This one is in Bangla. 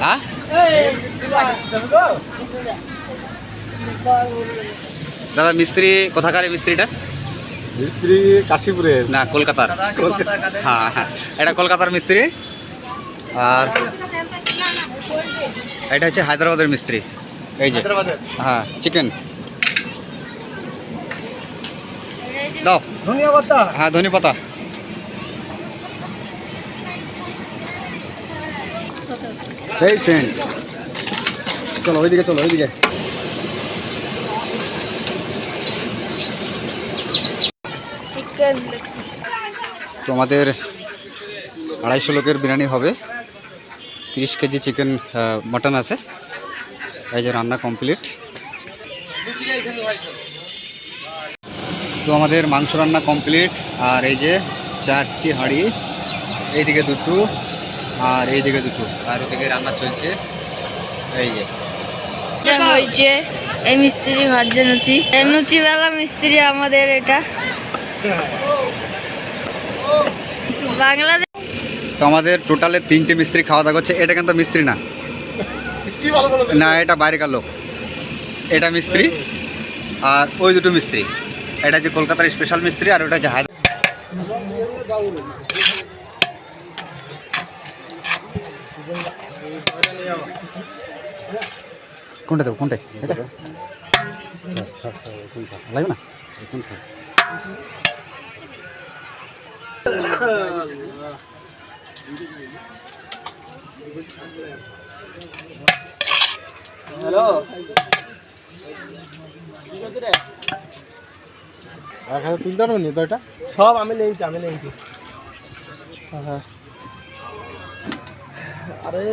হ্যাঁ দাদা মিস্ত্রি কোথাকার এই মিস্ত্রিটা? মিস্ত্রি কাশীপুরের না কলকাতার। হ্যাঁ হ্যাঁ এটা কলকাতার মিস্ত্রি। আর এটা হচ্ছে হায়দ্রাবাদের মিস্ত্রি। এই যে হ্যাঁ চিকেন দাও। ধনিয়া পাতা। হ্যাঁ ধনে পাতা। সেই সেন্ট। চলো ওইদিকে চলো ওইদিকে। তো আমাদের 250 লোকের বিরিয়ানি হবে। 30 কেজি চিকেন মটন আছে। এই যে রান্না কমপ্লিট। তো আমাদের মাংস রান্না কমপ্লিট। আর এই যে 4টি হাঁড়ি, এইদিকে দুটো আর এইদিকে দুটো, আর ওদিকে রান্না চলছে। এই যে হয়েছে এই মিস্ত্রি ভাজছে লুচি, লুচিওয়ালা মিস্ত্রি আমাদের এটা বাংলাদেশ। তো আমাদের টোটালে 3টে মিস্ত্রি খাওয়া দাওয়া করছে। এটা কিন্তু মিস্ত্রি না, না এটা বাইরেকার লোক। এটা মিস্ত্রি আর ওই দুটো মিস্ত্রি। এটা যে কলকাতার স্পেশাল মিস্ত্রি আর ওটা যে কোনটা দেবো কোনটাই লাগবে না। হ্যালো তুলতে পারবো নি কয়টা? সব আমি নেইছি হ্যাঁ আরে